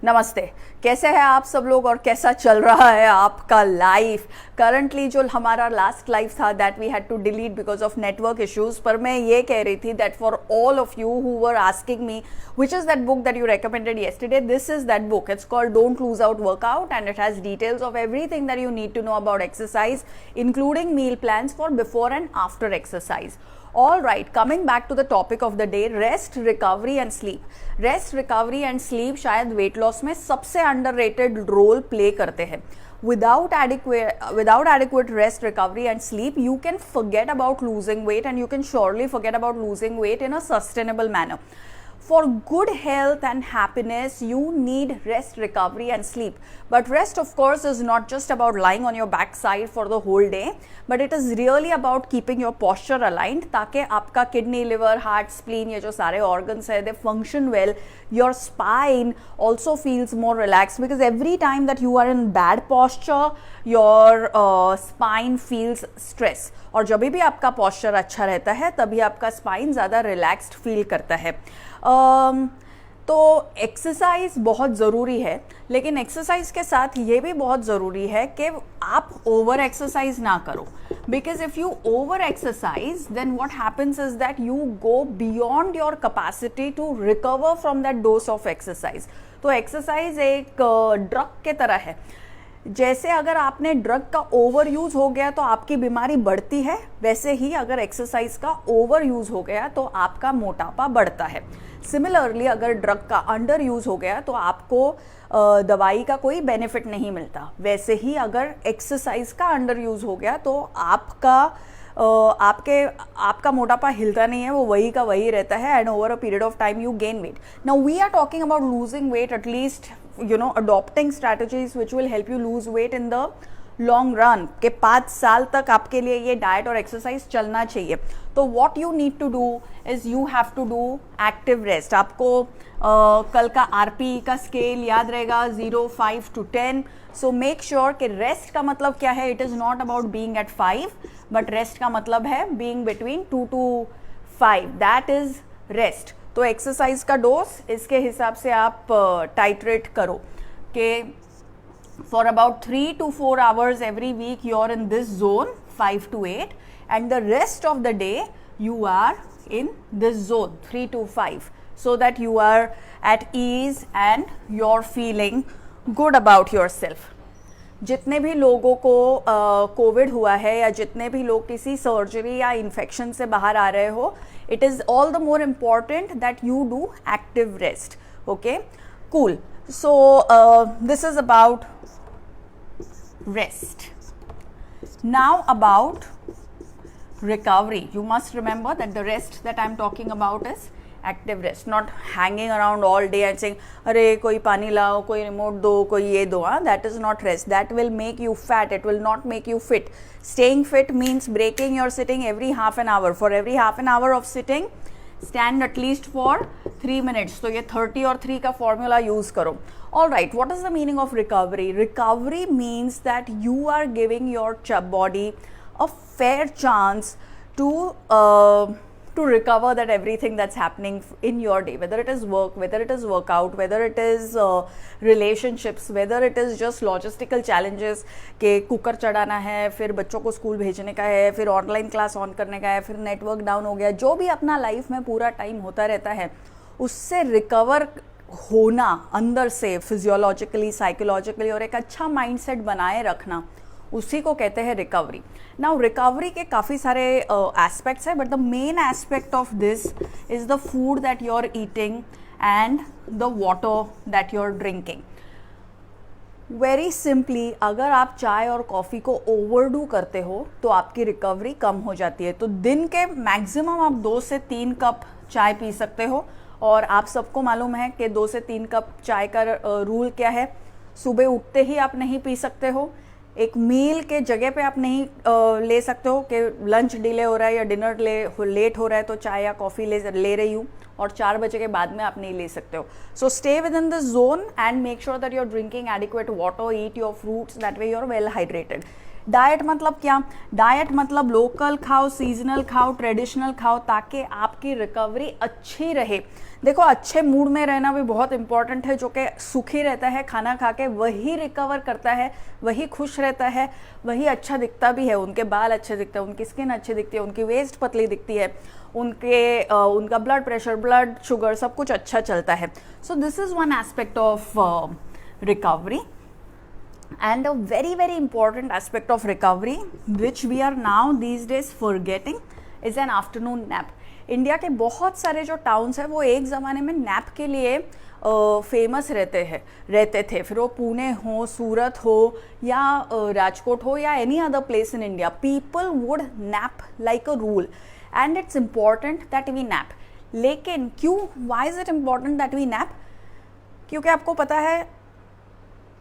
नमस्ते। कैसे हैं आप सब लोग और कैसा चल रहा है आपका लाइफ करंटली? जो हमारा लास्ट लाइफ था that we had to delete because of network issues, पर मैं ये कह रही थी that for all of you who were asking me which is that book that you recommended yesterday, this is that book. It's called Don't Lose Out Workout and it has details of everything that you need to know about exercise, including meal plans for before and after exercise. All right, coming back to the topic of the day, rest, recovery and sleep. Rest, recovery and sleep शायद weight loss में सबसे underrated role play करते हैं. Without adequate rest, recovery and sleep, you can forget about losing weight and you can surely forget about losing weight in a sustainable manner. For good health and happiness, you need rest, recovery and sleep. But rest, of course, is not just about lying on your backside for the whole day, but it is really about keeping your posture aligned ताकि आपका kidney, liver, heart, spleen, ये जो सारे organs है, they function well. Your spine also feels more relaxed because every time that you are in bad posture, your spine feels stress. और जब भी आपका posture अच्छा रहता है तभी आपका spine ज़्यादा relaxed feel करता है. तो एक्सरसाइज बहुत ज़रूरी है, लेकिन एक्सरसाइज के साथ ये भी बहुत ज़रूरी है कि आप ओवर एक्सरसाइज ना करो. Because if you over exercise then what happens is that you go beyond your capacity to recover from that dose of exercise. तो एक्सरसाइज एक ड्रग के तरह है. जैसे अगर आपने ड्रग का ओवर यूज़ हो गया तो आपकी बीमारी बढ़ती है, वैसे ही अगर एक्सरसाइज का ओवर यूज़ हो गया तो आपका मोटापा बढ़ता है. सिमिलरली अगर ड्रग का अंडर यूज़ हो गया तो आपको दवाई का कोई बेनिफिट नहीं मिलता. वैसे ही अगर एक्सरसाइज का अंडर यूज़ हो गया तो आपका मोटापा हिलता नहीं है, वो वही का वही रहता है and over a period of time you gain weight. Now we are talking about losing weight, at least adopting strategies which will help you lose weight in the long run के 5 साल तक आपके लिए ये डाइट और एक्सरसाइज चलना चाहिए. तो what you need to do is you have to do active rest. आपको कल का RPE का स्केल याद रहेगा 0, 5 to 10. So make sure कि रेस्ट का मतलब क्या है. It is not about being at 5, but rest का मतलब है being between 2 to 5. That is rest. तो एक्सरसाइज का डोज इसके हिसाब से आप टाइट्रेट करो कि for about 3 to 4 hours every week you are in this zone 5 to 8 and the rest of the day you are in this zone 3 to 5 so that you are at ease and you're feeling good about yourself. जितने भी लोगों को Covid हुआ है या जितने भी लोग किसी सर्जरी या इन्फेक्शन से बाहर आ रहे हो, it is all the more important that you do active rest. Okay, cool. So this is about rest. Now about recovery, you must remember that the rest that I'm talking about is active rest, not hanging around all day and saying अरे कोई पानी लाओ, कोई remote दो, कोई ये दो. That is not rest. That will make you fat. It will not make you fit. Staying fit means breaking your sitting every half an hour. For every half an hour of sitting, stand at least for 3 minutes. तो ये 30 और 3 का formula use करो. All right, what is the meaning of recovery? Recovery means that you are giving your body a fair chance to recover that everything that's happening in your day, whether it is work, whether it is workout, whether it is relationships, whether it is just logistical challenges कि cooker चढ़ाना है, फिर बच्चों को school भेजने का है, फिर ऑनलाइन क्लास ऑन करने का है, फिर नेटवर्क डाउन हो गया. जो भी अपना लाइफ में पूरा टाइम होता रहता है उससे रिकवर होना अंदर से फिजियोलॉजिकली, साइकोलॉजिकली और एक अच्छा माइंडसेट बनाए रखना, उसी को कहते हैं रिकवरी. नाउ रिकवरी के काफ़ी सारे एस्पेक्ट्स हैं, but the main aspect of this is the food that you are eating and the water that you are drinking. Very simply, अगर आप चाय और कॉफ़ी को ओवरडू करते हो तो आपकी रिकवरी कम हो जाती है. तो दिन के मैक्सिमम आप 2 से 3 कप चाय पी सकते हो, और आप सबको मालूम है कि 2 से 3 कप चाय का रूल क्या है. सुबह उठते ही आप नहीं पी सकते हो, एक मील के जगह पे आप नहीं ले सकते हो कि लंच डिले हो रहा है या डिनर लेट हो रहा है तो चाय या कॉफ़ी ले रही हूँ, और 4 बजे के बाद में आप नहीं ले सकते हो. So stay within this zone and make sure that you are drinking adequate water, eat your fruits, that way you are well hydrated. Diet मतलब क्या? डाइट मतलब लोकल खाओ, सीजनल खाओ, ट्रेडिशनल खाओ, ताकि आपकी रिकवरी अच्छी रहे। देखो, अच्छे मूड में रहना भी बहुत इंपॉर्टेंट है। जो कि सुखी रहता है खाना खा के, वही रिकवर करता है, वही खुश रहता है, वही अच्छा दिखता भी है। उनके बाल अच्छे दिखते हैं, उनकी स्किन अच्छी दिखती है, उनकी वेस्ट पतली दिखती है, उनका ब्लड प्रेशर, ब्लड शुगर, सब कुछ अच्छा चलता है। So this is one aspect of recovery. And a very very important aspect of recovery which we are now these days forgetting is an afternoon nap. India के बहुत सारे जो towns हैं वो एक ज़माने में नैप के लिए फेमस रहते थे। फिर वो पुणे हो, सूरत हो या राजकोट हो या any other place in India, people would nap like a rule and it's important that we nap. लेकिन क्यों, why is it important that we nap? क्योंकि आपको पता है,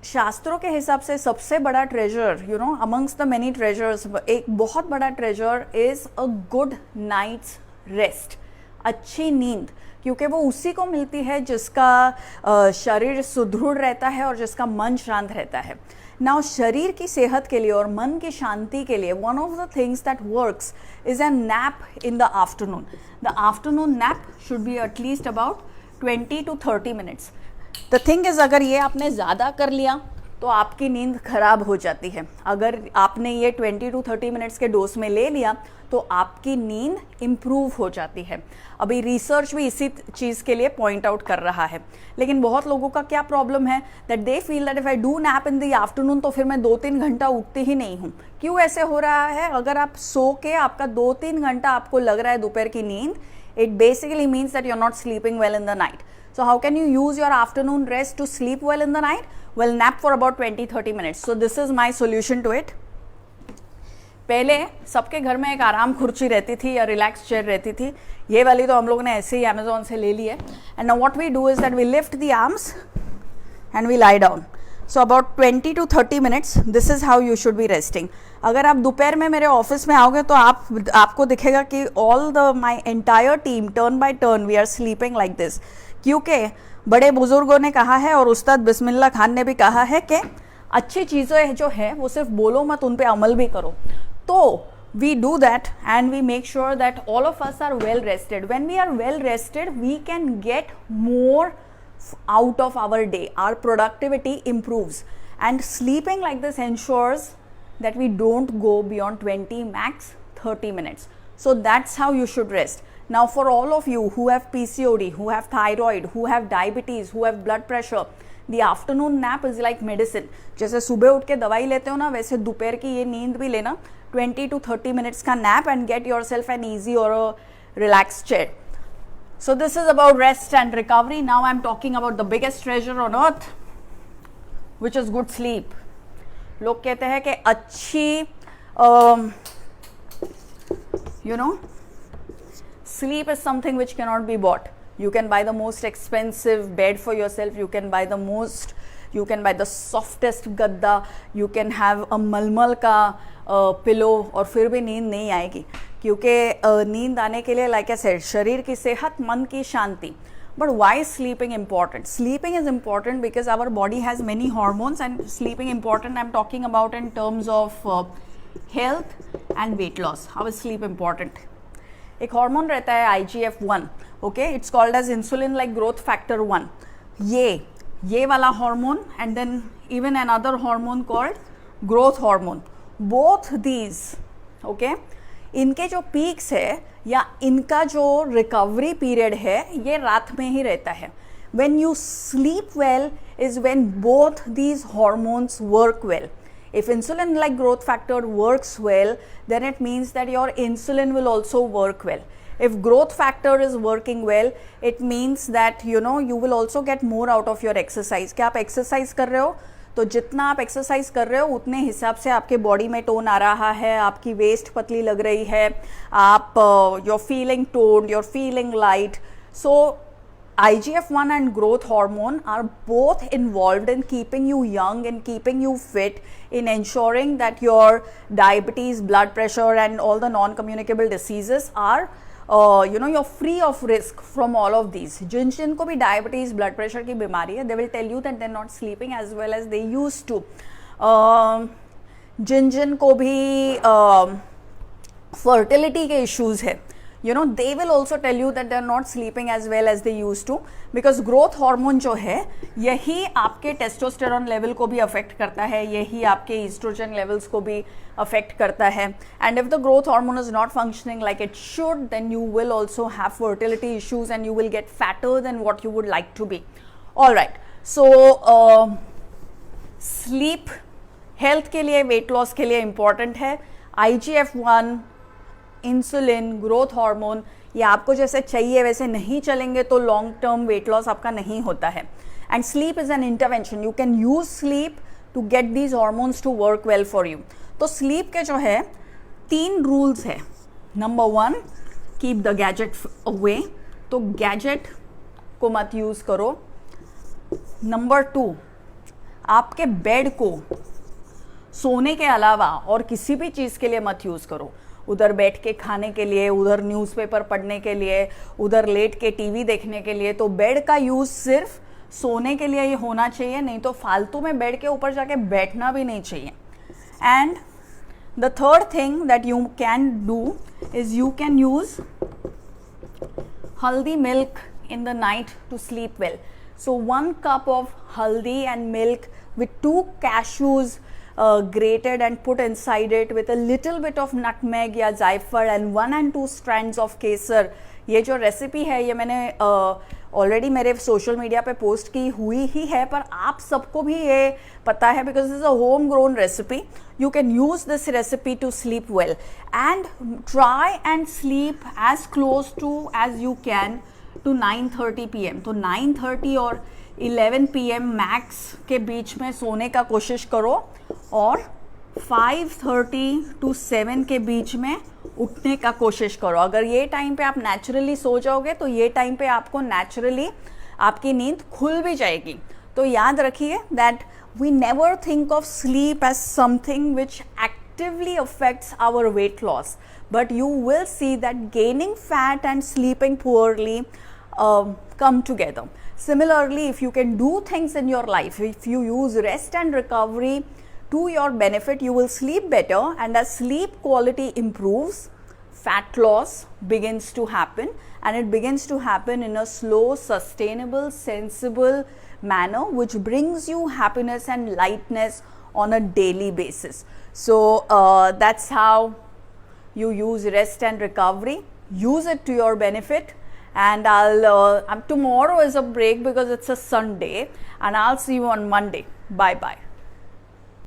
शास्त्रों के हिसाब से सबसे बड़ा treasure, you know, amongst the many treasures, एक बहुत बड़ा treasure is a good night's rest, अच्छी नींद। क्योंकि वो उसी को मिलती है जिसका शरीर सुदृढ़ रहता है और जिसका मन शांत रहता है। नाउ शरीर की सेहत के लिए और मन की शांति के लिए one of the things that works is a nap in the afternoon. The afternoon nap should be at least about 20 to 30 minutes. The thing is, अगर ये आपने ज़्यादा कर लिया तो आपकी नींद खराब हो जाती है। अगर आपने ये 20 to 30 मिनट्स के डोज में ले लिया तो आपकी नींद इम्प्रूव हो जाती है। अभी रिसर्च भी इसी चीज़ के लिए पॉइंट आउट कर रहा है। लेकिन बहुत लोगों का क्या प्रॉब्लम है, that they feel that if I do nap in the afternoon तो फिर मैं 2-3 घंटा उठती ही नहीं हूँ। क्यों ऐसे हो रहा है? अगर आप सो के आपका 2-3 घंटा आपको लग रहा है दोपहर की नींद, it basically means that you're not sleeping well in the night. So how can you use your afternoon rest to sleep well in the night? Well, nap for about 20-30 minutes. So this is my solution to it. पहले सबके घर में एक आराम कुर्सी रहती थी या रिलैक्स चेयर रहती थी। ये वाली तो हम लोग ने ऐसे ही अमेजोन से ले ली है। And now what we do is that we lift the arms and we lie down. So about 20 to 30 minutes, this is how you should be resting. अगर आप दोपहर में मेरे ऑफिस में आओगे तो आपको दिखेगा कि all the my entire team turn by turn we are sleeping like this. क्योंकि बड़े बुजुर्गों ने कहा है और उस्ताद बिस्मिल्लाह खान ने भी कहा है कि अच्छी चीज़ें जो है वो सिर्फ बोलो मत, उन पे अमल भी करो। तो we do that and we make sure that all of us are well rested. When we are well rested, we can get more out of our day. Our productivity improves, and sleeping like this ensures that we don't go beyond 20, max 30 minutes. So that's how you should rest. Now for all of you who have PCOD, who have thyroid, who have diabetes, who have blood pressure, the afternoon nap is like medicine. जैसे सुबह उठ के दवाई लेते हो ना, वैसे दोपहर की ये नींद भी लेना, 20 to 30 minutes का nap, and get yourself an easy or a relaxed chair. So this is about rest and recovery. Now I'm talking about the biggest treasure on earth, which is good sleep. लोग कहते हैं कि अच्छी sleep is something which cannot be bought. You can buy the most expensive bed for yourself, you can buy the softest gadda, you can have a malmal का pillow, और फिर भी नींद नहीं आएगी। क्योंकि नींद आने के लिए, लाइक आई सेड, शरीर की सेहत, मन की शांति। But why is sleeping important? Sleeping is important because our body has many hormones, and sleeping important I'm talking about in terms of health and weight loss. How is sleep important? एक hormone रहता है IGF-1, okay? It's called as insulin like growth factor 1. ये वाला hormone, and then even another hormone called growth hormone. Both these, okay? इनके जो peaks है या इनका जो रिकवरी पीरियड है, ये रात में ही रहता है। When you sleep well is when both these hormones work well. If insulin like growth factor works well, then it means that your insulin will also work well. If growth factor is working well, it means that you will also get more out of your exercise. क्या आप exercise कर रहे हो तो जितना आप exercise कर रहे हो उतने हिसाब से आपके बॉडी में टोन आ रहा है, आपकी वेस्ट पतली लग रही है, आप you're feeling toned, you're feeling light. So IGF-1 and growth hormone are both involved in keeping you young, in keeping you fit, in ensuring that your diabetes, blood pressure and all the non-communicable diseases are you're free of risk from all of these. जिनको भी diabetes, blood pressure की बीमारी है, they will tell you that they're not sleeping as well as they used to. जिन जिन को भी fertility के issues है, you know, they will also tell you that they're not sleeping as well as they used to, because growth hormone जो है यही आपके testosterone level को भी अफेक्ट करता है, यही आपके ईस्ट्रोजन लेवल्स को भी अफेक्ट करता है. And if the growth hormone is not functioning like it should, then you will also have fertility issues and you will get fatter than what you would like to be. Alright, so sleep health के लिए, weight loss के लिए important है. IGF-1, insulin, growth hormone, ये आपको जैसे चाहिए वैसे नहीं चलेंगे तो लॉन्ग टर्म वेट लॉस आपका नहीं होता है. And sleep is an intervention. You can use sleep to get these hormones to work well for you. तो स्लीप के जो है 3 रूल्स है. Number 1, keep the gadget away, तो गैजेट को मत यूज करो. नंबर 2, आपके बेड को सोने के अलावा और किसी भी चीज़ के लिए मत यूज़ करो. उधर बैठ के खाने के लिए, उधर न्यूज़पेपर पढ़ने के लिए, उधर लेट के टीवी देखने के लिए. तो बेड का यूज़ सिर्फ सोने के लिए ही होना चाहिए, नहीं तो फालतू में बेड के ऊपर जाके बैठना भी नहीं चाहिए. And the third thing that you can do is you can use हल्दी milk in the night to sleep well. So 1 cup of haldi and milk with 2 cashews grated and put inside it with a little bit of nutmeg या जायफल and 1 and 2 strands of केसर. ये जो recipe है ये मैंने already मेरे social media पे post की हुई ही है, पर आप सबको भी ये पता है because is a home grown recipe. You can use this recipe to sleep well and try and sleep as close to as you can to 9:30 PM. तो 9:30 और 11 PM मैक्स के बीच में सोने का कोशिश करो और 5:30 to 7 के बीच में उठने का कोशिश करो. अगर ये टाइम पे आप नेचुरली सो जाओगे तो ये टाइम पे आपको नेचुरली आपकी नींद खुल भी जाएगी. तो याद रखिए that we never think of sleep as something which actively affects our weight loss, but you will see that gaining fat and sleeping poorly come together. Similarly, if you can do things in your life, if you use rest and recovery to your benefit, you will sleep better, and as sleep quality improves, fat loss begins to happen, and it begins to happen in a slow, sustainable, sensible manner which brings you happiness and lightness on a daily basis. So that's how you use rest and recovery. Use it to your benefit, and tomorrow is a break because it's a Sunday, and I'll see you on Monday. Bye bye.